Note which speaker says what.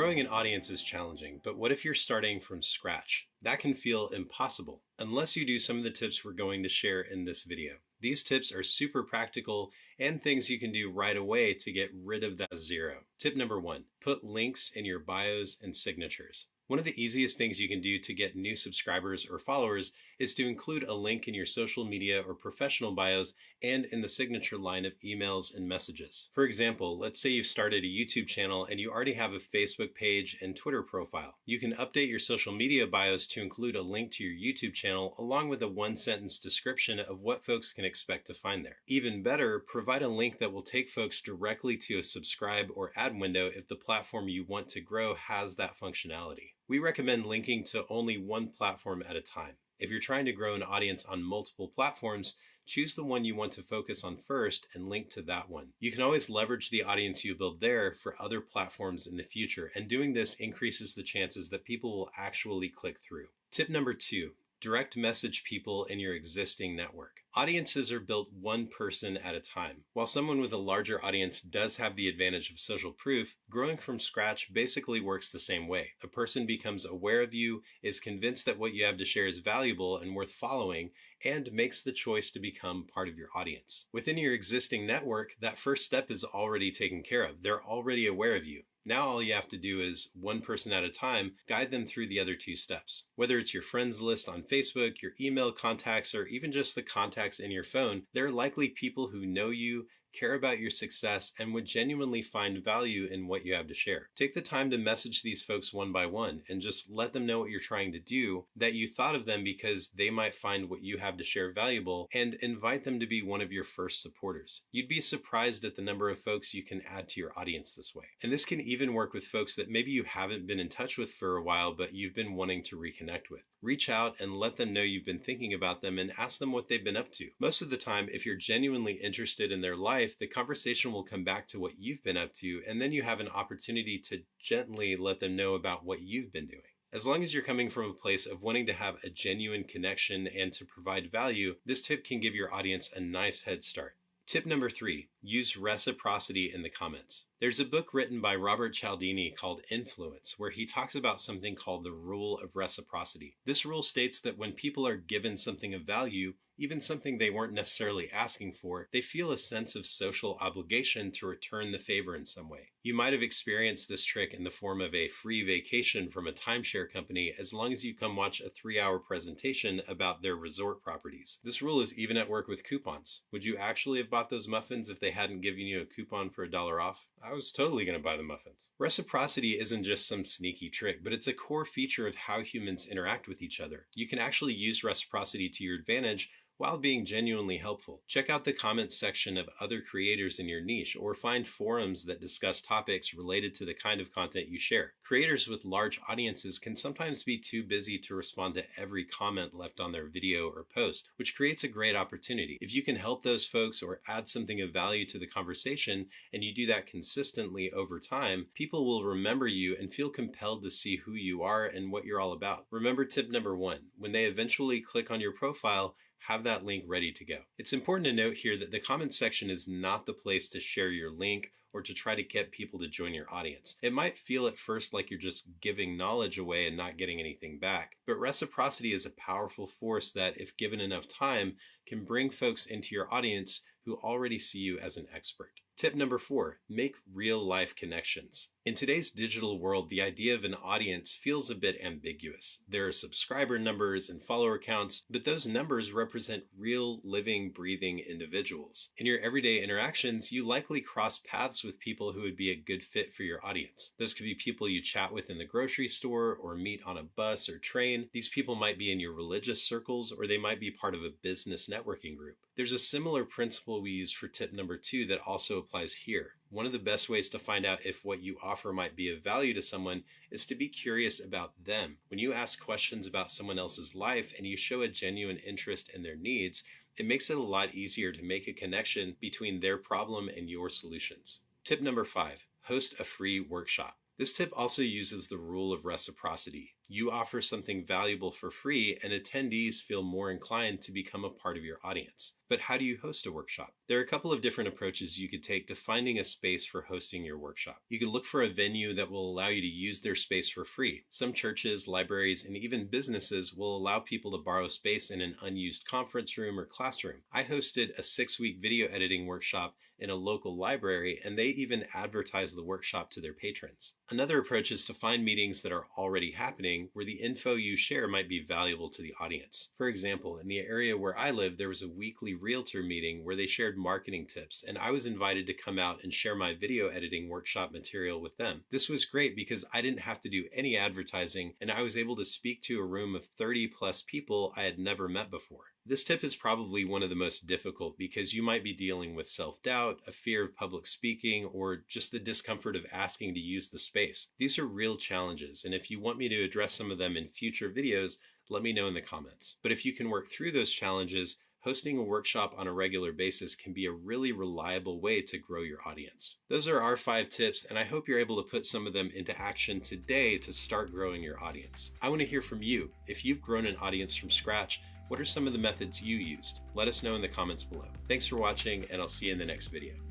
Speaker 1: Growing an audience is challenging, but what if you're starting from scratch? That can feel impossible unless you do some of the tips we're going to share in this video. These tips are super practical and things you can do right away to get rid of that zero. Tip number 1, put links in your bios and signatures. One of the easiest things you can do to get new subscribers or followers is to include a link in your social media or professional bios and in the signature line of emails and messages. For example, let's say you've started a YouTube channel and you already have a Facebook page and Twitter profile. You can update your social media bios to include a link to your YouTube channel along with a one-sentence description of what folks can expect to find there. Even better, provide a link that will take folks directly to a subscribe or ad window if the platform you want to grow has that functionality. We recommend linking to only one platform at a time. If you're trying to grow an audience on multiple platforms, choose the one you want to focus on first and link to that one. You can always leverage the audience you build there for other platforms in the future, and doing this increases the chances that people will actually click through. Tip number 2, direct message people in your existing network. Audiences are built one person at a time. While someone with a larger audience does have the advantage of social proof, growing from scratch basically works the same way. A person becomes aware of you, is convinced that what you have to share is valuable and worth following, and makes the choice to become part of your audience. Within your existing network, that first step is already taken care of. They're already aware of you. Now all you have to do is, one person at a time, guide them through the other 2 steps. Whether it's your friends list on Facebook, your email contacts, or even just the contacts in your phone, there are likely people who know you, care about your success, and would genuinely find value in what you have to share. Take the time to message these folks one by one and just let them know what you're trying to do, that you thought of them because they might find what you have to share valuable, and invite them to be one of your first supporters. You'd be surprised at the number of folks you can add to your audience this way. And this can even work with folks that maybe you haven't been in touch with for a while, but you've been wanting to reconnect with. Reach out and let them know you've been thinking about them and ask them what they've been up to. Most of the time, if you're genuinely interested in their life, the conversation will come back to what you've been up to, and then you have an opportunity to gently let them know about what you've been doing. As long as you're coming from a place of wanting to have a genuine connection and to provide value, this tip can give your audience a nice head start. Tip number 3, use reciprocity in the comments. There's a book written by Robert Cialdini called Influence, where he talks about something called the rule of reciprocity. This rule states that when people are given something of value, even something they weren't necessarily asking for, they feel a sense of social obligation to return the favor in some way. You might have experienced this trick in the form of a free vacation from a timeshare company as long as you come watch a 3-hour presentation about their resort properties. This rule is even at work with coupons. Would you actually have bought those muffins if they hadn't given you a coupon for $1 off? I was totally going to buy the muffins. Reciprocity isn't just some sneaky trick, but it's a core feature of how humans interact with each other. You can actually use reciprocity to your advantage while being genuinely helpful. Check out the comments section of other creators in your niche, or find forums that discuss topics related to the kind of content you share. Creators with large audiences can sometimes be too busy to respond to every comment left on their video or post, which creates a great opportunity. If you can help those folks or add something of value to the conversation, and you do that consistently over time, people will remember you and feel compelled to see who you are and what you're all about. Remember tip number 1, when they eventually click on your profile, have that link ready to go. It's important to note here that the comments section is not the place to share your link or to try to get people to join your audience. It might feel at first like you're just giving knowledge away and not getting anything back, but reciprocity is a powerful force that, if given enough time, can bring folks into your audience who already see you as an expert. Tip number 4, make real-life connections. In today's digital world, the idea of an audience feels a bit ambiguous. There are subscriber numbers and follower counts, but those numbers represent real, living, breathing individuals. In your everyday interactions, you likely cross paths with people who would be a good fit for your audience. Those could be people you chat with in the grocery store or meet on a bus or train. These people might be in your religious circles, or they might be part of a business networking group. There's a similar principle we use for tip number 2 that also applies here. One of the best ways to find out if what you offer might be of value to someone is to be curious about them. When you ask questions about someone else's life and you show a genuine interest in their needs, it makes it a lot easier to make a connection between their problem and your solutions. Tip number 5, host a free workshop. This tip also uses the rule of reciprocity. You offer something valuable for free, and attendees feel more inclined to become a part of your audience. But how do you host a workshop? There are a couple of different approaches you could take to finding a space for hosting your workshop. You could look for a venue that will allow you to use their space for free. Some churches, libraries, and even businesses will allow people to borrow space in an unused conference room or classroom. I hosted a 6-week video editing workshop in a local library, and they even advertise the workshop to their patrons. Another approach is to find meetings that are already happening where the info you share might be valuable to the audience. For example, in the area where I live, there was a weekly realtor meeting where they shared marketing tips, and I was invited to come out and share my video editing workshop material with them. This was great because I didn't have to do any advertising, and I was able to speak to a room of 30 plus people I had never met before. This tip is probably one of the most difficult because you might be dealing with self-doubt, a fear of public speaking, or just the discomfort of asking to use the space. These are real challenges, and if you want me to address some of them in future videos, let me know in the comments. But if you can work through those challenges, hosting a workshop on a regular basis can be a really reliable way to grow your audience. Those are our 5 tips, and I hope you're able to put some of them into action today to start growing your audience. I want to hear from you. If you've grown an audience from scratch, what are some of the methods you used? Let us know in the comments below. Thanks for watching, and I'll see you in the next video.